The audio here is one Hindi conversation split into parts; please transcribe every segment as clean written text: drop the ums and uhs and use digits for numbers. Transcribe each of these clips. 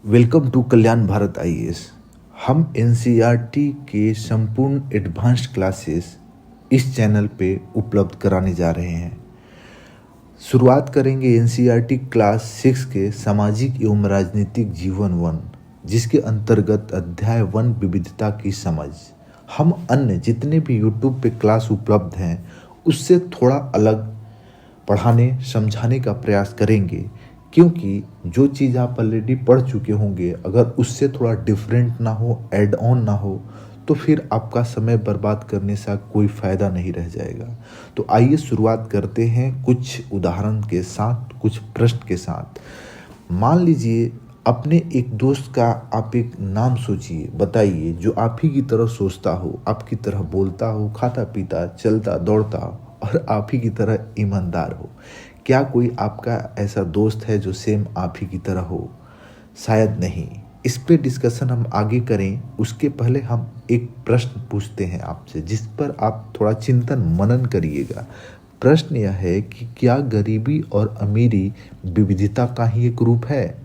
Welcome to Kalyan Bharat IAS. हम एनसीईआरटी के संपूर्ण एडवांस्ड क्लासेस इस चैनल पे उपलब्ध कराने जा रहे हैं। शुरुआत करेंगे एनसीईआरटी क्लास 6 के सामाजिक एवं राजनीतिक जीवन 1, जिसके अंतर्गत अध्याय 1 विविधता की समझ। हम अन्य जितने भी यूट्यूब पे क्लास उपलब्ध हैं उससे थोड़ा अलग पढ़ाने समझाने का प्रयास करेंगे, क्योंकि जो चीज़ आप ऑलरेडी पढ़ चुके होंगे अगर उससे थोड़ा डिफरेंट ना हो, ऐड ऑन ना हो, तो फिर आपका समय बर्बाद करने से कोई फ़ायदा नहीं रह जाएगा। तो आइए शुरुआत करते हैं कुछ उदाहरण के साथ, कुछ प्रश्न के साथ। मान लीजिए अपने एक दोस्त का आप एक नाम सोचिए, बताइए, जो आप ही की तरह सोचता हो, आपकी तरह बोलता हो, खाता पीता चलता दौड़ता और आप ही की तरह ईमानदार हो। क्या कोई आपका ऐसा दोस्त है जो सेम आप ही की तरह हो? शायद नहीं। इस पे डिस्कशन हम आगे करें उसके पहले हम एक प्रश्न पूछते हैं आपसे, जिस पर आप थोड़ा चिंतन मनन करिएगा। प्रश्न यह है कि क्या गरीबी और अमीरी विविधता का ही एक रूप है?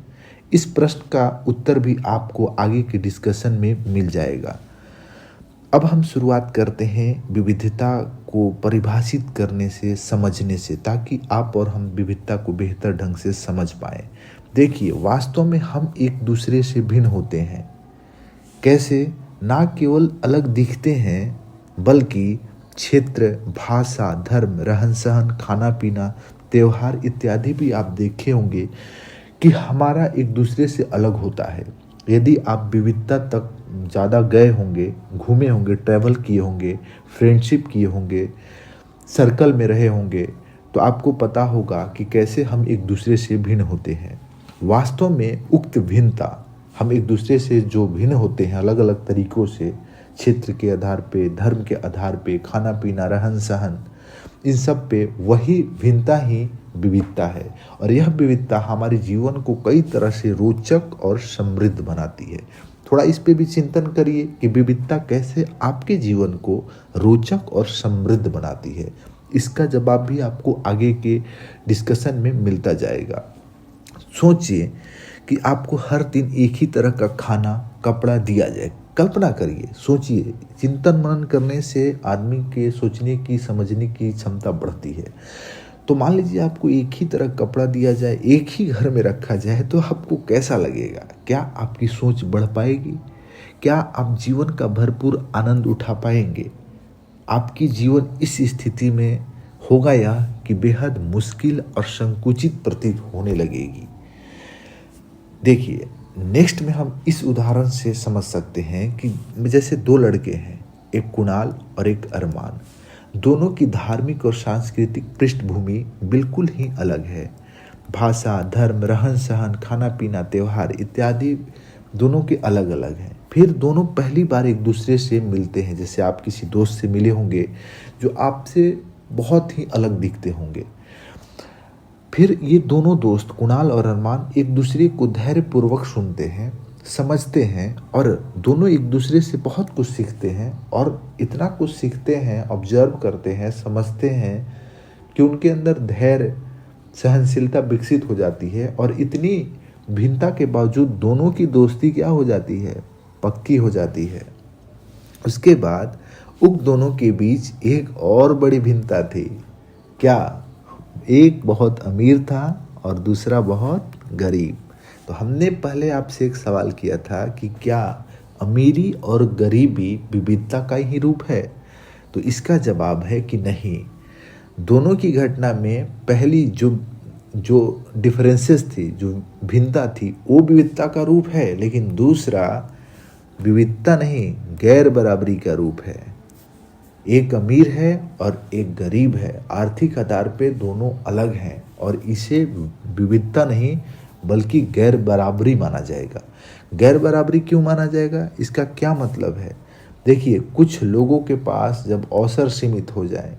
इस प्रश्न का उत्तर भी आपको आगे के डिस्कशन में मिल जाएगा। अब हम शुरुआत करते हैं विविधता को परिभाषित करने से, समझने से, ताकि आप और हम विविधता को बेहतर ढंग से समझ पाए। देखिए, वास्तव में हम एक दूसरे से भिन्न होते हैं। कैसे? ना केवल अलग दिखते हैं, बल्कि क्षेत्र, भाषा, धर्म, रहन सहन, खाना पीना, त्योहार इत्यादि भी आप देखे होंगे कि हमारा एक दूसरे से अलग होता है। यदि आप विविधता तक ज़्यादा गए होंगे, घूमे होंगे, ट्रैवल किए होंगे, फ्रेंडशिप किए होंगे, सर्कल में रहे होंगे, तो आपको पता होगा कि कैसे हम एक दूसरे से भिन्न होते हैं। वास्तव में उक्त भिन्नता, हम एक दूसरे से जो भिन्न होते हैं अलग अलग तरीक़ों से, क्षेत्र के आधार पे, धर्म के आधार पे, खाना पीना, रहन सहन, इन सब पे, वही भिन्नता ही विविधता है। और यह विविधता हमारे जीवन को कई तरह से रोचक और समृद्ध बनाती है। थोड़ा इस पे भी चिंतन करिए कि विविधता कैसे आपके जीवन को रोचक और समृद्ध बनाती है। इसका जवाब भी आपको आगे के डिस्कशन में मिलता जाएगा। सोचिए कि आपको हर दिन एक ही तरह का खाना, कपड़ा दिया जाए। कल्पना करिए, सोचिए। चिंतन मनन करने से आदमी के सोचने की, समझने की क्षमता बढ़ती है। तो मान लीजिए आपको एक ही तरह कपड़ा दिया जाए, एक ही घर में रखा जाए, तो आपको कैसा लगेगा? क्या आपकी सोच बढ़ पाएगी? क्या आप जीवन का भरपूर आनंद उठा पाएंगे? आपकी जीवन इस स्थिति में होगा या कि बेहद मुश्किल और संकुचित प्रतीत होने लगेगी? देखिए, नेक्स्ट में हम इस उदाहरण से समझ सकते हैं कि जैसे दो लड़के हैं, एक कुणाल और एक अरमान। दोनों की धार्मिक और सांस्कृतिक पृष्ठभूमि बिल्कुल ही अलग है। भाषा, धर्म, रहन सहन, खाना पीना, त्योहार इत्यादि दोनों के अलग अलग हैं। फिर दोनों पहली बार एक दूसरे से मिलते हैं। जैसे आप किसी दोस्त से मिले होंगे जो आपसे बहुत ही अलग दिखते होंगे। फिर ये दोनों दोस्त कुणाल और अरमान एक दूसरे को धैर्यपूर्वक सुनते हैं, समझते हैं, और दोनों एक दूसरे से बहुत कुछ सीखते हैं। और इतना कुछ सीखते हैं, ऑब्जर्व करते हैं, समझते हैं कि उनके अंदर धैर्य, सहनशीलता विकसित हो जाती है। और इतनी भिन्नता के बावजूद दोनों की दोस्ती क्या हो जाती है? पक्की हो जाती है। उसके बाद उन दोनों के बीच एक और बड़ी भिन्नता थी। क्या? एक बहुत अमीर था और दूसरा बहुत गरीब। तो हमने पहले आपसे एक सवाल किया था कि क्या अमीरी और गरीबी विविधता का ही रूप है? तो इसका जवाब है कि नहीं। दोनों की घटना में पहली जो डिफरेंसेस थी, जो भिन्नता थी, वो विविधता का रूप है, लेकिन दूसरा विविधता नहीं, गैर बराबरी का रूप है। एक अमीर है और एक गरीब है। आर्थिक आधार पे दोनों अलग हैं और इसे विविधता नहीं बल्कि गैर बराबरी माना जाएगा। गैर बराबरी क्यों माना जाएगा? इसका क्या मतलब है? देखिए, कुछ लोगों के पास जब अवसर सीमित हो जाए,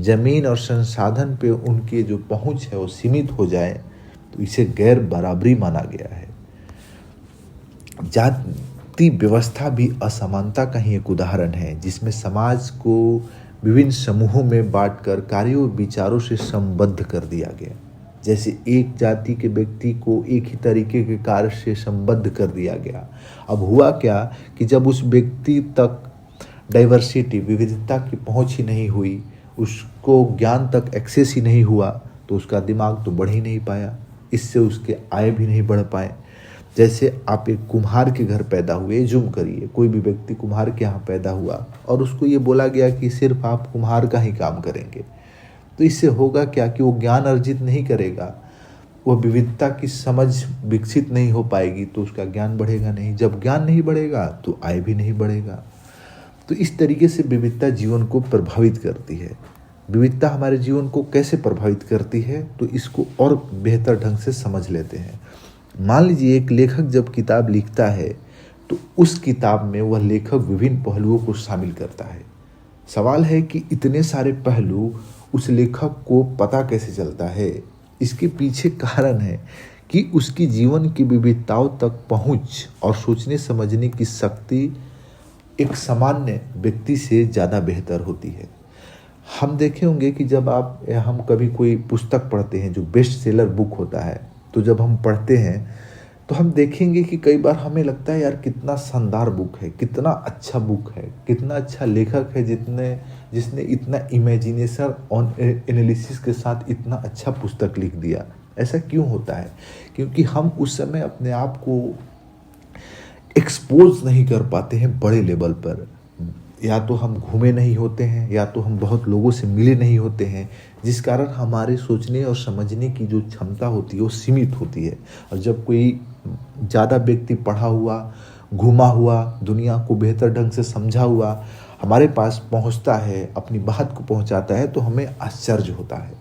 जमीन और संसाधन पे उनकी जो पहुंच है वो सीमित हो जाए, तो इसे गैर बराबरी माना गया है। जाति व्यवस्था भी असमानता का ही एक उदाहरण है, जिसमें समाज को विभिन्न समूहों में बांटकर कार्यों और विचारों से संबद्ध कर दिया गया। जैसे एक जाति के व्यक्ति को एक ही तरीके के कार्य से संबद्ध कर दिया गया। अब हुआ क्या कि जब उस व्यक्ति तक डाइवर्सिटी, विविधता की पहुंच ही नहीं हुई, उसको ज्ञान तक एक्सेस ही नहीं हुआ, तो उसका दिमाग तो बढ़ ही नहीं पाया, इससे उसके आय भी नहीं बढ़ पाए। जैसे आप एक कुम्हार के घर पैदा हुए, जूम करिए, कोई भी व्यक्ति कुम्हार के यहाँ पैदा हुआ और उसको ये बोला गया कि सिर्फ आप कुम्हार का ही काम करेंगे, तो इससे होगा क्या कि वो ज्ञान अर्जित नहीं करेगा, वह विविधता की समझ विकसित नहीं हो पाएगी, तो उसका ज्ञान बढ़ेगा नहीं। जब ज्ञान नहीं बढ़ेगा तो आय भी नहीं बढ़ेगा। तो इस तरीके से विविधता जीवन को प्रभावित करती है। विविधता हमारे जीवन को कैसे प्रभावित करती है, तो इसको और बेहतर ढंग से समझ लेते हैं। मान लीजिए एक लेखक जब किताब लिखता है तो उस किताब में वह लेखक विभिन्न पहलुओं को शामिल करता है। सवाल है कि इतने सारे पहलू उस लेखक को पता कैसे चलता है। इसके पीछे कारण है कि उसकी जीवन की विविधताओं तक पहुंच और सोचने समझने की शक्ति एक सामान्य व्यक्ति से ज़्यादा बेहतर होती है। हम देखे होंगे कि जब हम कभी कोई पुस्तक पढ़ते हैं जो बेस्ट सेलर बुक होता है, तो जब हम पढ़ते हैं तो हम देखेंगे कि कई बार हमें लगता है यार कितना शानदार बुक है, कितना अच्छा बुक है, कितना अच्छा लेखक है जिसने इतना इमेजिनेशन और एनालिसिस के साथ इतना अच्छा पुस्तक लिख दिया। ऐसा क्यों होता है? क्योंकि हम उस समय अपने आप को एक्सपोज नहीं कर पाते हैं बड़े लेवल पर। या तो हम घूमे नहीं होते हैं, या तो हम बहुत लोगों से मिले नहीं होते हैं, जिस कारण हमारे सोचने और समझने की जो क्षमता होती है वो सीमित होती है। और जब कोई ज़्यादा व्यक्ति पढ़ा हुआ, घूमा हुआ, दुनिया को बेहतर ढंग से समझा हुआ हमारे पास पहुंचता है, अपनी बात को पहुंचाता है, तो हमें आश्चर्य होता है।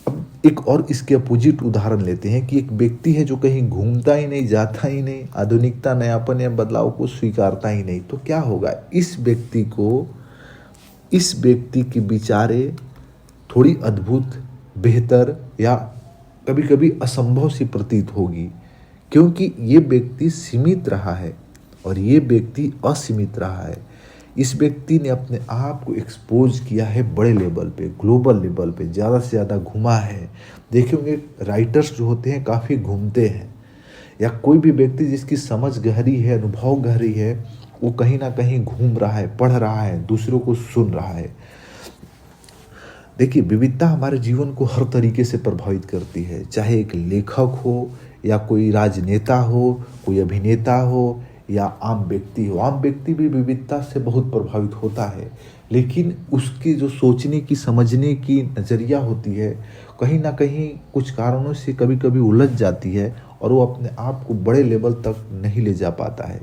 अब एक और इसके अपोजिट उदाहरण लेते हैं कि एक व्यक्ति है जो कहीं घूमता ही नहीं, जाता ही नहीं, आधुनिकता, नयापन या बदलाव को स्वीकारता ही नहीं, तो क्या होगा? इस व्यक्ति की विचारें थोड़ी अद्भुत, बेहतर या कभी कभी असंभव सी प्रतीत होगी, क्योंकि ये व्यक्ति सीमित रहा है और ये व्यक्ति असीमित रहा है। इस व्यक्ति ने अपने आप को एक्सपोज किया है बड़े लेवल पे, ग्लोबल लेवल पे, ज़्यादा से ज़्यादा घुमा है। देखेंगे राइटर्स जो होते हैं काफ़ी घूमते हैं, या कोई भी व्यक्ति जिसकी समझ गहरी है, अनुभव गहरी है, वो कहीं ना कहीं घूम रहा है, पढ़ रहा है, दूसरों को सुन रहा है। देखिए, विविधता हमारे जीवन को हर तरीके से प्रभावित करती है, चाहे एक लेखक हो या कोई राजनेता हो, कोई अभिनेता हो या आम व्यक्ति हो। आम व्यक्ति भी विविधता से बहुत प्रभावित होता है, लेकिन उसकी जो सोचने की, समझने की नज़रिया होती है, कहीं ना कहीं कुछ कारणों से कभी कभी उलझ जाती है और वो अपने आप को बड़े लेवल तक नहीं ले जा पाता है।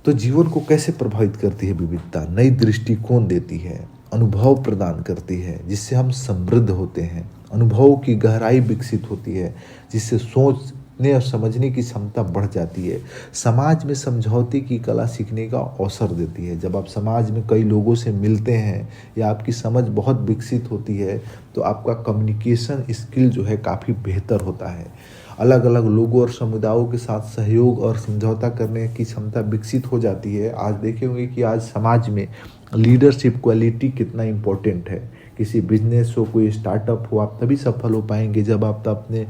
तो जीवन को कैसे प्रभावित करती है विविधता? नई दृष्टिकोण देती है, अनुभव प्रदान करती है जिससे हम समृद्ध होते हैं, अनुभवों की गहराई विकसित होती है जिससे सोचने और समझने की क्षमता बढ़ जाती है, समाज में समझौते की कला सीखने का अवसर देती है। जब आप समाज में कई लोगों से मिलते हैं या आपकी समझ बहुत विकसित होती है तो आपका कम्युनिकेशन स्किल जो है काफ़ी बेहतर होता है। अलग अलग लोगों और समुदायों के साथ सहयोग और समझौता करने की क्षमता विकसित हो जाती है। आज देखे होंगे कि आज समाज में लीडरशिप क्वालिटी कितना इम्पोर्टेंट है। किसी बिजनेस हो, कोई स्टार्टअप हो, आप तभी सफल हो पाएंगे जब आप अपने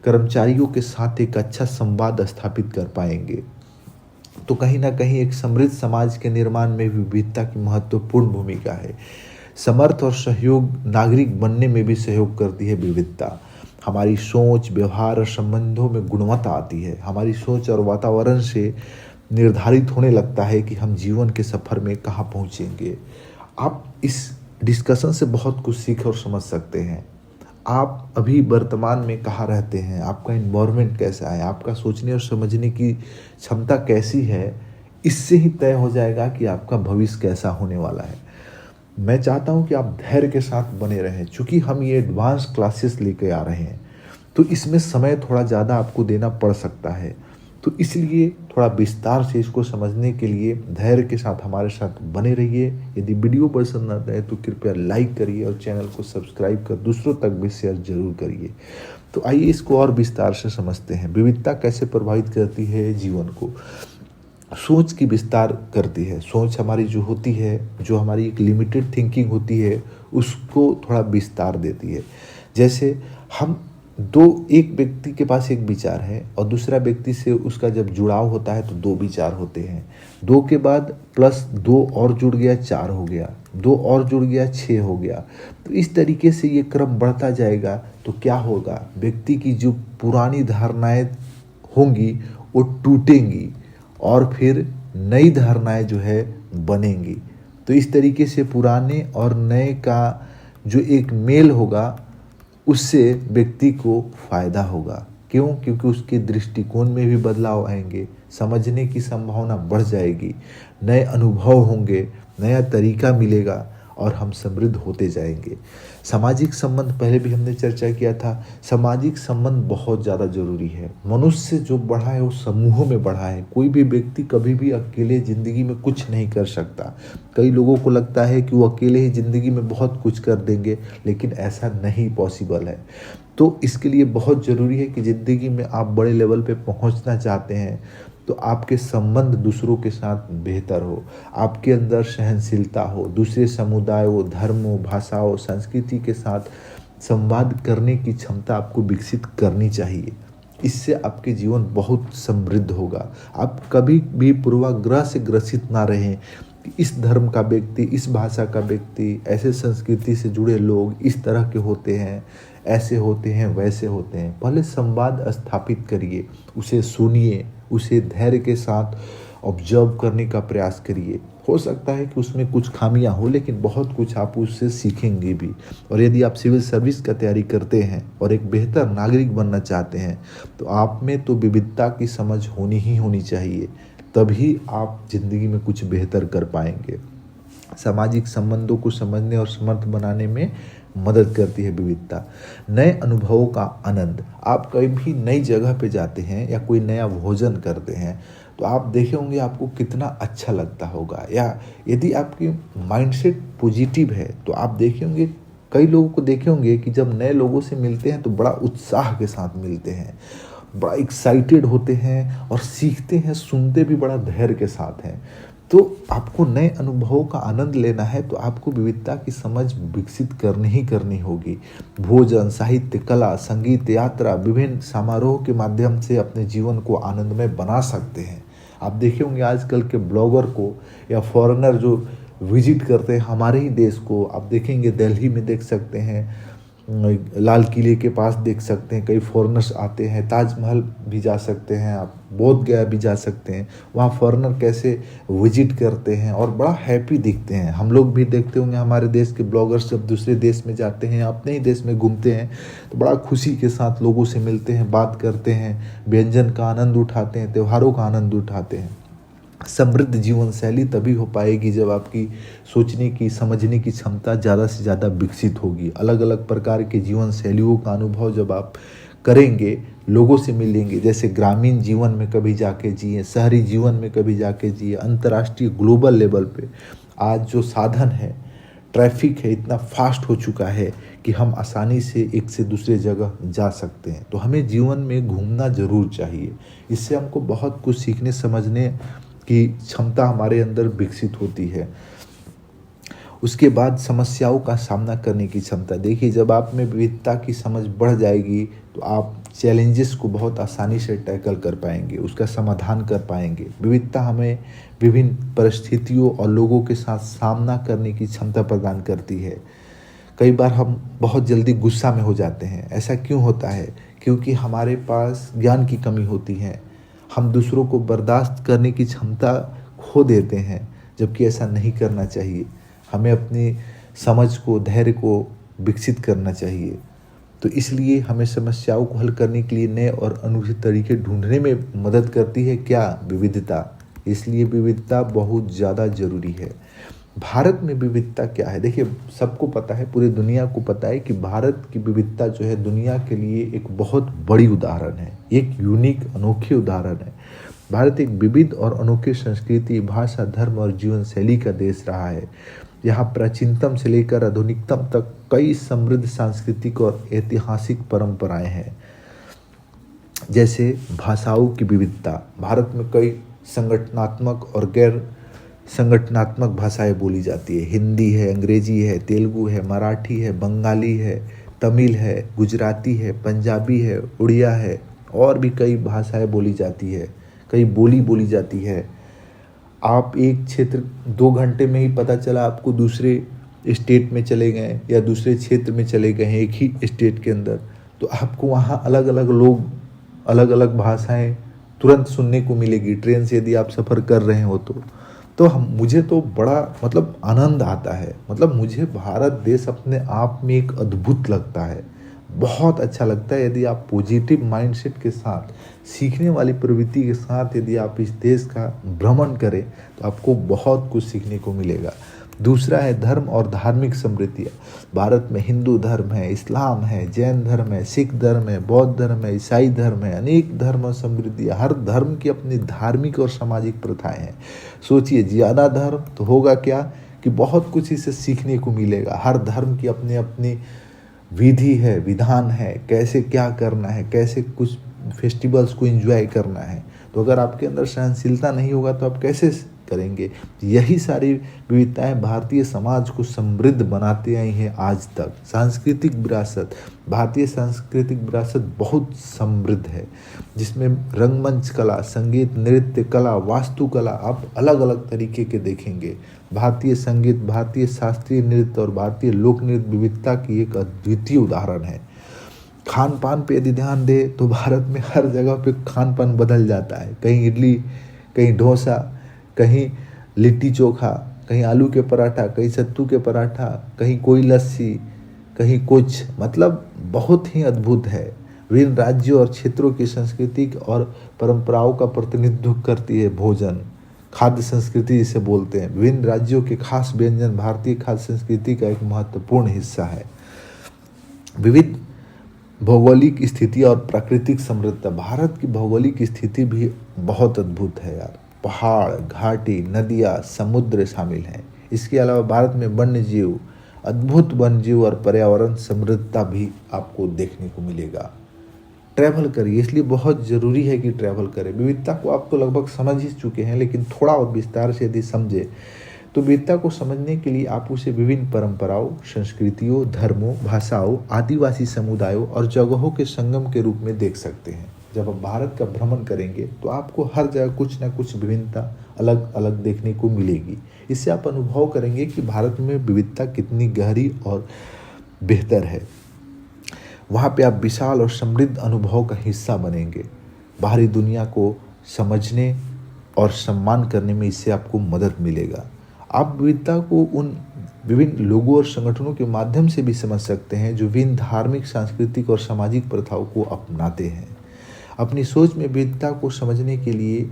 कर्मचारियों के साथ एक अच्छा संवाद स्थापित कर पाएंगे। तो कहीं ना कहीं एक समृद्ध समाज के निर्माण में विविधता की महत्वपूर्ण भूमिका है। समर्थ और सहयोग नागरिक बनने में भी सहयोग करती है विविधता। हमारी सोच, व्यवहार और संबंधों में गुणवत्ता आती है। हमारी सोच और वातावरण से निर्धारित होने लगता है कि हम जीवन के सफ़र में कहाँ पहुँचेंगे। आप इस डिस्कशन से बहुत कुछ सीख और समझ सकते हैं। आप अभी वर्तमान में कहाँ रहते हैं, आपका इन्वायरमेंट कैसा है, आपका सोचने और समझने की क्षमता कैसी है, इससे ही तय हो जाएगा कि आपका भविष्य कैसा होने वाला है। मैं चाहता हूं कि आप धैर्य के साथ बने रहें। चूँकि हम ये एडवांस क्लासेस लेके आ रहे हैं तो इसमें समय थोड़ा ज़्यादा आपको देना पड़ सकता है, तो इसलिए थोड़ा विस्तार से इसको समझने के लिए धैर्य के साथ हमारे साथ बने रहिए। यदि वीडियो पसंद आता है तो कृपया लाइक करिए और चैनल को सब्सक्राइब कर दूसरों तक भी शेयर जरूर करिए। तो आइए इसको और विस्तार से समझते हैं। विविधता कैसे प्रभावित करती है जीवन को? सोच की विस्तार करती है। सोच हमारी जो होती है, जो हमारी एक लिमिटेड थिंकिंग होती है, उसको थोड़ा विस्तार देती है। जैसे हम एक व्यक्ति के पास एक विचार है और दूसरा व्यक्ति से उसका जब जुड़ाव होता है तो दो विचार होते हैं। दो के बाद प्लस दो और जुड़ गया, चार हो गया, दो और जुड़ गया, छः हो गया। तो इस तरीके से ये क्रम बढ़ता जाएगा तो क्या होगा, व्यक्ति की जो पुरानी धारणाएं होंगी वो टूटेंगी और फिर नई धारणाएं जो है बनेंगी। तो इस तरीके से पुराने और नए का जो एक मेल होगा उससे व्यक्ति को फायदा होगा। क्यों? क्योंकि उसके दृष्टिकोण में भी बदलाव आएंगे, समझने की संभावना बढ़ जाएगी, नए अनुभव होंगे, नया तरीका मिलेगा और हम समृद्ध होते जाएंगे। सामाजिक संबंध पहले भी हमने चर्चा किया था। सामाजिक संबंध बहुत ज़्यादा जरूरी है। मनुष्य जो बढ़ा है वो समूहों में बढ़ा है। कोई भी व्यक्ति कभी भी अकेले ज़िंदगी में कुछ नहीं कर सकता। कई लोगों को लगता है कि वो अकेले ही ज़िंदगी में बहुत कुछ कर देंगे, लेकिन ऐसा नहीं पॉसिबल है। तो इसके लिए बहुत ज़रूरी है कि ज़िंदगी में आप बड़े लेवल पे पहुंचना चाहते हैं तो आपके संबंध दूसरों के साथ बेहतर हो, आपके अंदर सहनशीलता हो, दूसरे समुदायों, धर्मों, भाषाओं, संस्कृति के साथ संवाद करने की क्षमता आपको विकसित करनी चाहिए। इससे आपके जीवन बहुत समृद्ध होगा। आप कभी भी पूर्वाग्रह से ग्रसित ना रहें कि इस धर्म का व्यक्ति, इस भाषा का व्यक्ति, ऐसे संस्कृति से जुड़े लोग इस तरह के होते हैं, ऐसे होते हैं, वैसे होते हैं। पहले संवाद स्थापित करिए, उसे सुनिए, उसे धैर्य के साथ ऑब्जर्व करने का प्रयास करिए। हो सकता है कि उसमें कुछ खामियां हो, लेकिन बहुत कुछ आप उससे सीखेंगे भी। और यदि आप सिविल सर्विस का तैयारी करते हैं और एक बेहतर नागरिक बनना चाहते हैं तो आप में तो विविधता की समझ होनी ही होनी चाहिए, तभी आप जिंदगी में कुछ बेहतर कर पाएंगे। सामाजिक संबंधों को समझने और समर्थ बनाने में मदद करती है विविधता। नए अनुभवों का आनंद। आप कहीं भी नई जगह पे जाते हैं या कोई नया भोजन करते हैं तो आप देखे होंगे आपको कितना अच्छा लगता होगा। या यदि आपकी माइंडसेट पॉजिटिव है तो आप देखे होंगे, कई लोगों को देखे होंगे कि जब नए लोगों से मिलते हैं तो बड़ा उत्साह के साथ मिलते हैं, बड़ा एक्साइटेड होते हैं और सीखते हैं, सुनते भी बड़ा धैर्य के साथ हैं। तो आपको नए अनुभवों का आनंद लेना है तो आपको विविधता की समझ विकसित करनी ही करनी होगी। भोजन, साहित्य, कला, संगीत, यात्रा, विभिन्न समारोह के माध्यम से अपने जीवन को आनंदमय बना सकते हैं। आप देखे होंगे आजकल के ब्लॉगर को या फॉरेनर जो विजिट करते हैं हमारे ही देश को, आप देखेंगे दिल्ली में देख सकते हैं, लाल किले के पास देख सकते हैं, कई फॉरेनर्स आते हैं, ताजमहल भी जा सकते हैं, आप बोध गया भी जा सकते हैं। वहाँ फॉरेनर कैसे विजिट करते हैं और बड़ा हैप्पी दिखते हैं। हम लोग भी देखते होंगे हमारे देश के ब्लॉगर्स जब दूसरे देश में जाते हैं, अपने ही देश में घूमते हैं तो बड़ा खुशी के साथ लोगों से मिलते हैं, बात करते हैं, व्यंजन का आनंद उठाते हैं, त्योहारों का आनंद उठाते हैं। समृद्ध जीवन शैली तभी हो पाएगी जब आपकी सोचने की, समझने की क्षमता ज़्यादा से ज़्यादा विकसित होगी। अलग अलग प्रकार के जीवन शैलियों का अनुभव जब आप करेंगे, लोगों से मिलेंगे, जैसे ग्रामीण जीवन में कभी जाके जिए, शहरी जीवन में कभी जाके जिए, अंतर्राष्ट्रीय ग्लोबल लेवल पे आज जो साधन है, ट्रैफिक है, इतना फास्ट हो चुका है कि हम आसानी से एक से दूसरे जगह जा सकते हैं। तो हमें जीवन में घूमना ज़रूर चाहिए। इससे हमको बहुत कुछ सीखने समझने की क्षमता हमारे अंदर विकसित होती है। उसके बाद समस्याओं का सामना करने की क्षमता। देखिए, जब आप में विविधता की समझ बढ़ जाएगी तो आप चैलेंजेस को बहुत आसानी से टैकल कर पाएंगे, उसका समाधान कर पाएंगे। विविधता हमें विभिन्न परिस्थितियों और लोगों के साथ सामना करने की क्षमता प्रदान करती है। कई बार हम बहुत जल्दी गुस्सा में हो जाते हैं। ऐसा क्यों होता है? क्योंकि हमारे पास ज्ञान की कमी होती है। हम दूसरों को बर्दाश्त करने की क्षमता खो देते हैं, जबकि ऐसा नहीं करना चाहिए। हमें अपनी समझ को, धैर्य को विकसित करना चाहिए। तो इसलिए हमें समस्याओं को हल करने के लिए नए और अनूठे तरीके ढूंढने में मदद करती है क्या? विविधता। इसलिए विविधता बहुत ज़्यादा ज़रूरी है। भारत में विविधता क्या है? देखिए, सबको पता है, पूरी दुनिया को पता है कि भारत की विविधता जो है दुनिया के लिए एक बहुत बड़ी उदाहरण है, एक यूनिक, अनोखी उदाहरण है। भारत एक विविध और अनोखी संस्कृति, भाषा, धर्म और जीवन शैली का देश रहा है। यहाँ प्राचीनतम से लेकर आधुनिकतम तक कई समृद्ध सांस्कृतिक और ऐतिहासिक परंपराएं हैं। जैसे भाषाओं की विविधता। भारत में कई संगठनात्मक और गैर संगठनात्मक भाषाएं बोली जाती है। हिंदी है, अंग्रेजी है, तेलुगु है, मराठी है, बंगाली है, तमिल है, गुजराती है, पंजाबी है, उड़िया है, और भी कई भाषाएं बोली जाती है, कई बोली बोली जाती है। आप एक क्षेत्र 2 घंटे में ही पता चला आपको दूसरे स्टेट में चले गए या दूसरे क्षेत्र में चले गए हैं एक ही स्टेट के अंदर, तो आपको वहाँ अलग अलग लोग, अलग अलग भाषाएं तुरंत सुनने को मिलेगी। ट्रेन से यदि आप सफ़र कर रहे हो तो मुझे तो बड़ा मतलब आनंद आता है। मतलब मुझे भारत देश अपने आप में एक अद्भुत लगता है, बहुत अच्छा लगता है। यदि आप पॉजिटिव माइंडसेट के साथ, सीखने वाली प्रवृत्ति के साथ यदि आप इस देश का भ्रमण करें तो आपको बहुत कुछ सीखने को मिलेगा। दूसरा है धर्म और धार्मिक समृद्धियाँ। भारत में हिंदू धर्म है, इस्लाम है, जैन धर्म है, सिख धर्म है, बौद्ध धर्म है, ईसाई धर्म है, अनेक धर्म और समृद्धियाँ। हर धर्म की अपनी धार्मिक और सामाजिक प्रथाएं हैं। सोचिए, ज़्यादा धर्म तो होगा क्या कि बहुत कुछ इससे सीखने को मिलेगा। हर धर्म की अपनी अपनी विधि है, विधान है, कैसे क्या करना है, कैसे कुछ फेस्टिवल्स को एंजॉय करना है। तो अगर आपके अंदर सहनशीलता नहीं होगा तो आप कैसे करेंगे। यही सारी विविधताएं भारतीय समाज को समृद्ध बनाते आई हैं आज तक। सांस्कृतिक विरासत, भारतीय सांस्कृतिक विरासत बहुत समृद्ध है, जिसमें रंगमंच कला, संगीत, नृत्य कला, वास्तुकला आप अलग अलग तरीके के देखेंगे। भारतीय संगीत, भारतीय शास्त्रीय नृत्य और भारतीय लोक नृत्य विविधता की एक अद्वितीय उदाहरण है। खान पान पे यदि ध्यान दे तो भारत में हर जगह पे खान पान बदल जाता है। कहीं इडली, कहीं डोसा, कहीं लिट्टी चोखा, कहीं आलू के पराठा, कहीं सत्तू के पराठा, कहीं कोई लस्सी, कहीं कुछ, मतलब बहुत ही अद्भुत है। विभिन्न राज्यों और क्षेत्रों की सांस्कृतिक और परंपराओं का प्रतिनिधित्व करती है भोजन, खाद्य संस्कृति जिसे बोलते हैं। विभिन्न राज्यों के खास व्यंजन भारतीय खाद्य संस्कृति का एक महत्वपूर्ण हिस्सा है। विविध भौगोलिक स्थिति और प्राकृतिक समृद्धता, भारत की भौगोलिक स्थिति भी बहुत अद्भुत है यार। पहाड़, घाटी, नदियाँ, समुद्र शामिल हैं। इसके अलावा भारत में वन्य जीव, अद्भुत वन्य जीव और पर्यावरण समृद्धता भी आपको देखने को मिलेगा। ट्रैवल करिए, इसलिए बहुत ज़रूरी है कि ट्रैवल करें। विविधता को आप तो लगभग समझ ही चुके हैं, लेकिन थोड़ा और विस्तार से यदि समझे तो विविधता को समझने के लिए आप उसे विभिन्न परंपराओं, संस्कृतियों, धर्मों, भाषाओं, आदिवासी समुदायों और जगहों के संगम के रूप में देख सकते हैं। जब आप भारत का भ्रमण करेंगे तो आपको हर जगह कुछ ना कुछ विभिन्नता अलग अलग देखने को मिलेगी। इससे आप अनुभव करेंगे कि भारत में विविधता कितनी गहरी और बेहतर है। वहाँ पे आप विशाल और समृद्ध अनुभव का हिस्सा बनेंगे। बाहरी दुनिया को समझने और सम्मान करने में इससे आपको मदद मिलेगा। आप विविधता को उन विभिन्न लोगों और संगठनों के माध्यम से भी समझ सकते हैं जो विभिन्न धार्मिक, सांस्कृतिक और सामाजिक प्रथाओं को अपनाते हैं। अपनी सोच में विविधता को समझने के लिए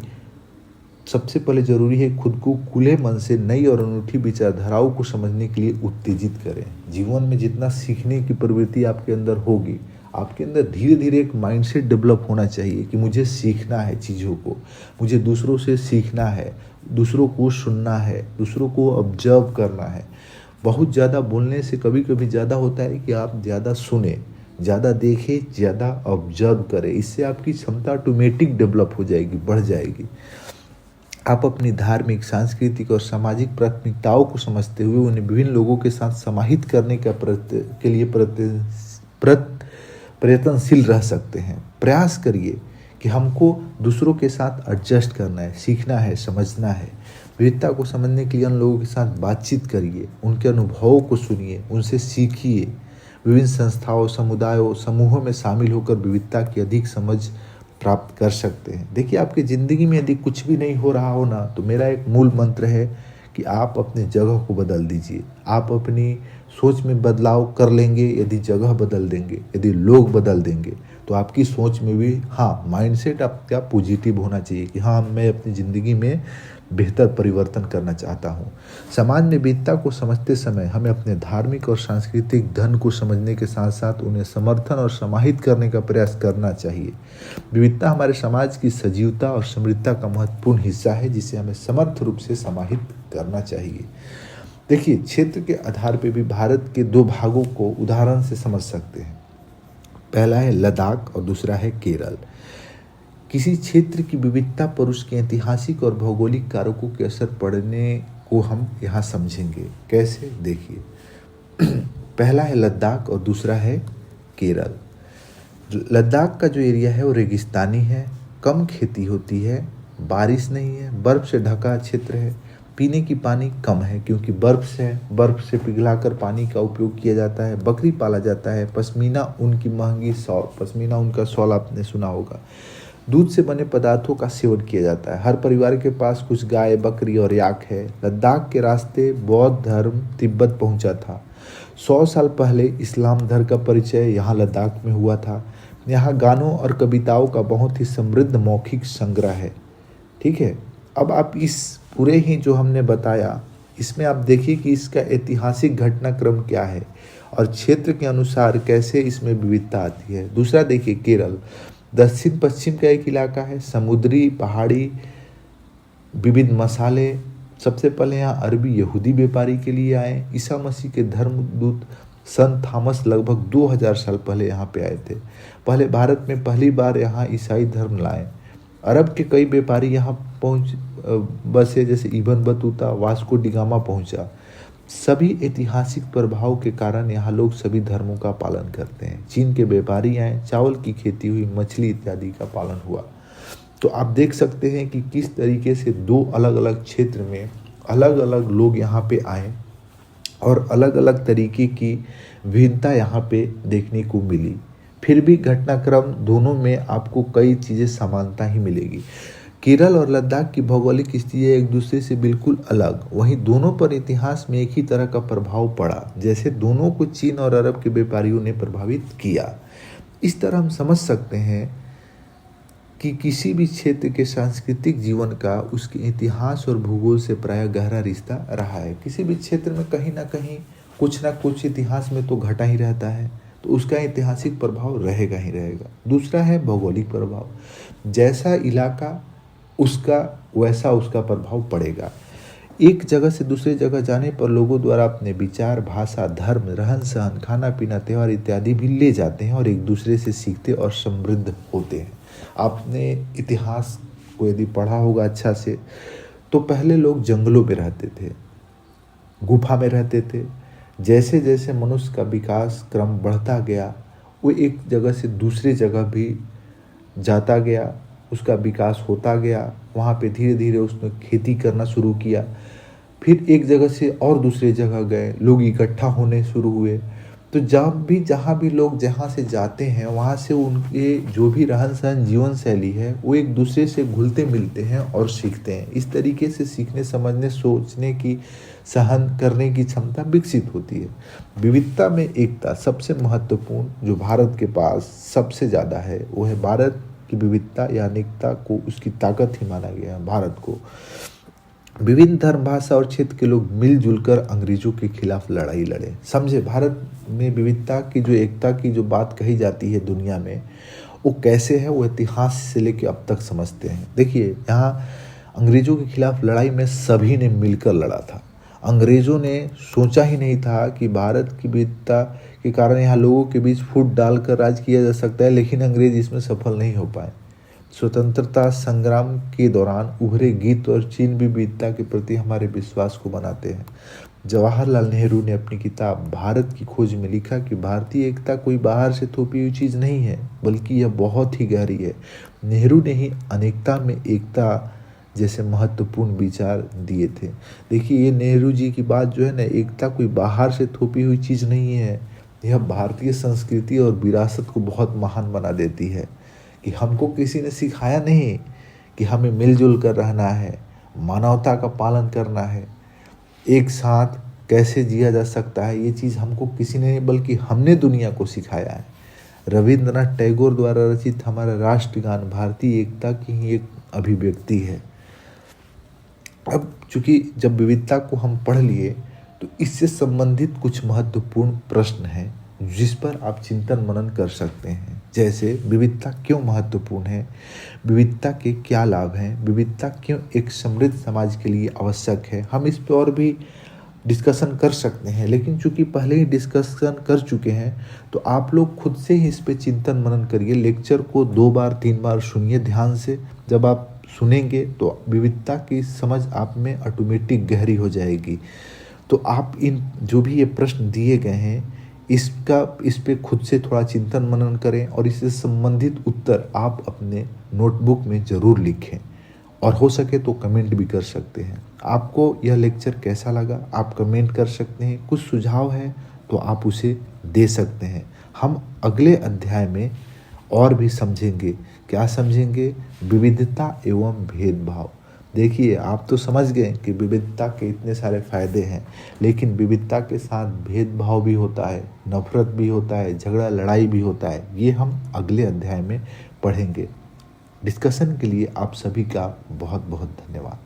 सबसे पहले ज़रूरी है खुद को खुले मन से नई और अनूठी विचारधाराओं को समझने के लिए उत्तेजित करें। जीवन में जितना सीखने की प्रवृत्ति आपके अंदर होगी, आपके अंदर धीरे धीरे एक माइंडसेट डेवलप होना चाहिए कि मुझे सीखना है चीज़ों को, मुझे दूसरों से सीखना है, दूसरों को सुनना है, दूसरों को ऑब्जर्व करना है। बहुत ज़्यादा बोलने से कभी कभी ज़्यादा होता है कि आप ज़्यादा सुने, ज़्यादा देखें, ज़्यादा ऑब्जर्व करें। इससे आपकी क्षमता ऑटोमेटिक डेवलप हो जाएगी, बढ़ जाएगी। आप अपनी धार्मिक, सांस्कृतिक और सामाजिक प्राथमिकताओं को समझते हुए उन्हें विभिन्न लोगों के साथ समाहित करने के लिए प्रयत्नशील रह सकते हैं। प्रयास करिए कि हमको दूसरों के साथ एडजस्ट करना है, सीखना है, समझना है। विविधता को समझने के लिए उन लोगों के साथ बातचीत करिए, उनके अनुभवों को सुनिए, उनसे सीखिए। विभिन्न संस्थाओं, समुदायों, समूहों में शामिल होकर विविधता की अधिक समझ प्राप्त कर सकते हैं। देखिए, आपकी ज़िंदगी में यदि कुछ भी नहीं हो रहा हो ना, तो मेरा एक मूल मंत्र है कि आप अपने जगह को बदल दीजिए। आप अपनी सोच में बदलाव कर लेंगे यदि जगह बदल देंगे, यदि लोग बदल देंगे, तो आपकी सोच में भी माइंडसेट आपका पॉजिटिव होना चाहिए कि मैं अपनी ज़िंदगी में बेहतर परिवर्तन करना चाहता हूँ। समाज में विविधता को समझते समय हमें अपने धार्मिक और सांस्कृतिक धन को समझने के साथ साथ उन्हें समर्थन और समाहित करने का प्रयास करना चाहिए। विविधता हमारे समाज की सजीवता और समृद्धता का महत्वपूर्ण हिस्सा है, जिसे हमें समर्थ रूप से समाहित करना चाहिए। देखिए, क्षेत्र के आधार पर भी भारत के 2 भागों को उदाहरण से समझ सकते हैं। पहला है लद्दाख और दूसरा है केरल। किसी क्षेत्र की विविधता पर उसके ऐतिहासिक और भौगोलिक कारकों के असर पड़ने को हम यहाँ समझेंगे। कैसे? देखिए, पहला है लद्दाख और दूसरा है केरल। लद्दाख का जो एरिया है वो रेगिस्तानी है, कम खेती होती है, बारिश नहीं है, बर्फ़ से ढका क्षेत्र है, पीने की पानी कम है क्योंकि बर्फ़ से पिघलाकर पानी का उपयोग किया जाता है, बकरी पाला जाता है, पश्मीना ऊन की महंगी शॉल, पश्मीना ऊन का शॉल आपने सुना होगा, दूध से बने पदार्थों का सेवन किया जाता है। हर परिवार के पास कुछ गाय, बकरी और याक है। लद्दाख के रास्ते बौद्ध धर्म तिब्बत पहुंचा था। 100 साल पहले इस्लाम धर्म का परिचय यहाँ लद्दाख में हुआ था। यहाँ गानों और कविताओं का बहुत ही समृद्ध मौखिक संग्रह है। ठीक है, अब आप इस पूरे ही जो हमने बताया इसमें आप देखिए कि इसका ऐतिहासिक घटनाक्रम क्या है और क्षेत्र के अनुसार कैसे इसमें विविधता आती है। दूसरा देखिए, केरल दक्षिण पश्चिम का एक इलाका है, समुद्री, पहाड़ी, विविध मसाले। सबसे पहले यहाँ अरबी यहूदी व्यापारी के लिए आए। ईसा मसीह के धर्मदूत संत थॉमस लगभग 2000 साल पहले यहाँ पे आए थे। पहले भारत में पहली बार यहाँ ईसाई धर्म लाए। अरब के कई व्यापारी यहाँ बसे, जैसे इब्न बतूता, वास्को डिगामा पहुँचा। सभी ऐतिहासिक प्रभाव के कारण यहाँ लोग सभी धर्मों का पालन करते हैं। चीन के व्यापारी आए, चावल की खेती हुई, मछली इत्यादि का पालन हुआ। तो आप देख सकते हैं कि किस तरीके से दो अलग अलग क्षेत्र में अलग अलग लोग यहाँ पे आए और अलग अलग तरीके की विभिन्नता यहाँ पे देखने को मिली। फिर भी घटनाक्रम दोनों में आपको कई चीज़ें समानता ही मिलेगी। केरल और लद्दाख की भौगोलिक स्थितियाँ एक दूसरे से बिल्कुल अलग, वहीं दोनों पर इतिहास में एक ही तरह का प्रभाव पड़ा, जैसे दोनों को चीन और अरब के व्यापारियों ने प्रभावित किया। इस तरह हम समझ सकते हैं कि किसी भी क्षेत्र के सांस्कृतिक जीवन का उसके इतिहास और भूगोल से प्रायः गहरा रिश्ता रहा है। किसी भी क्षेत्र में कहीं ना कुछ इतिहास में तो घटा ही रहता है, तो उसका ऐतिहासिक प्रभाव रहेगा ही रहेगा। दूसरा है भौगोलिक प्रभाव। जैसा इलाका उसका वैसा उसका प्रभाव पड़ेगा। एक जगह से दूसरे जगह जाने पर लोगों द्वारा अपने विचार, भाषा, धर्म, रहन सहन, खाना पीना, त्यौहार इत्यादि भी ले जाते हैं और एक दूसरे से सीखते और समृद्ध होते हैं। आपने इतिहास को यदि पढ़ा होगा अच्छा से, तो पहले लोग जंगलों में रहते थे, गुफा में रहते थे। जैसे जैसे मनुष्य का विकास क्रम बढ़ता गया, वो एक जगह से दूसरी जगह भी जाता गया, उसका विकास होता गया। वहाँ पे धीरे धीरे उसने खेती करना शुरू किया। फिर एक जगह से और दूसरी जगह गए, लोग इकट्ठा होने शुरू हुए। तो जहाँ भी लोग जहाँ से जाते हैं, वहाँ से उनके जो भी रहन सहन, जीवन शैली है, वो एक दूसरे से घुलते मिलते हैं और सीखते हैं। इस तरीके से सीखने, समझने, सोचने की, सहन करने की क्षमता विकसित होती है। विविधता में एकता सबसे महत्वपूर्ण जो भारत के पास सबसे ज़्यादा है, वो है भारत की विविधता या अनेकता को उसकी ताकत ही माना गया है। भारत को विभिन्न धर्म, भाषा और क्षेत्र के लोग मिलजुल कर अंग्रेजों के खिलाफ लड़ाई लड़े। समझे, भारत में विविधता की जो एकता की जो बात कही जाती है दुनिया में, वो कैसे है, वो इतिहास से लेकर अब तक समझते हैं। देखिए, यहाँ अंग्रेजों के खिलाफ लड़ाई में सभी ने मिलकर लड़ा था। अंग्रेजों ने सोचा ही नहीं था कि भारत की विविधता के कारण यहाँ लोगों के बीच फूट डालकर राज किया जा सकता है, लेकिन अंग्रेज इसमें सफल नहीं हो पाए। स्वतंत्रता संग्राम के दौरान उभरे गीत और चिन्ह भी विविधता के प्रति हमारे विश्वास को बनाते हैं। जवाहरलाल नेहरू ने अपनी किताब भारत की खोज में लिखा कि भारतीय एकता कोई बाहर से थोपी हुई चीज़ नहीं है, बल्कि यह बहुत ही गहरी है। नेहरू ने ही अनेकता में एकता जैसे महत्वपूर्ण विचार दिए थे। देखिए, ये नेहरू जी की बात जो है ना, एकता कोई बाहर से थोपी हुई चीज़ नहीं है, यह भारतीय संस्कृति और विरासत को बहुत महान बना देती है। कि हमको किसी ने सिखाया नहीं कि हमें मिलजुल कर रहना है, मानवता का पालन करना है, एक साथ कैसे जिया जा सकता है, ये चीज़ हमको किसी ने नहीं, बल्कि हमने दुनिया को सिखाया है। रविंद्रनाथ टैगोर द्वारा रचित हमारा राष्ट्रगान भारतीय एकता की ही एक अभिव्यक्ति है। अब चूंकि जब विविधता को हम पढ़ लिए, तो इससे संबंधित कुछ महत्वपूर्ण प्रश्न हैं जिस पर आप चिंतन मनन कर सकते हैं। जैसे, विविधता क्यों महत्वपूर्ण है, विविधता के क्या लाभ हैं, विविधता क्यों एक समृद्ध समाज के लिए आवश्यक है। हम इस पर और भी डिस्कशन कर सकते हैं, लेकिन चूंकि पहले ही डिस्कशन कर चुके हैं, तो आप लोग खुद से ही इस पर चिंतन मनन करिए। लेक्चर को 2 बार 3 बार सुनिए ध्यान से। जब आप सुनेंगे तो विविधता की समझ आप में ऑटोमेटिक गहरी हो जाएगी। तो आप इन जो भी ये प्रश्न दिए गए हैं, इस पे खुद से थोड़ा चिंतन मनन करें और इससे संबंधित उत्तर आप अपने नोटबुक में ज़रूर लिखें और हो सके तो कमेंट भी कर सकते हैं। आपको यह लेक्चर कैसा लगा आप कमेंट कर सकते हैं, कुछ सुझाव है तो आप उसे दे सकते हैं। हम अगले अध्याय में और भी समझेंगे। क्या समझेंगे? विविधता एवं भेदभाव। देखिए, आप तो समझ गए कि विविधता के इतने सारे फायदे हैं, लेकिन विविधता के साथ भेदभाव भी होता है, नफरत भी होता है, झगड़ा लड़ाई भी होता है। ये हम अगले अध्याय में पढ़ेंगे। डिस्कशन के लिए आप सभी का बहुत बहुत धन्यवाद।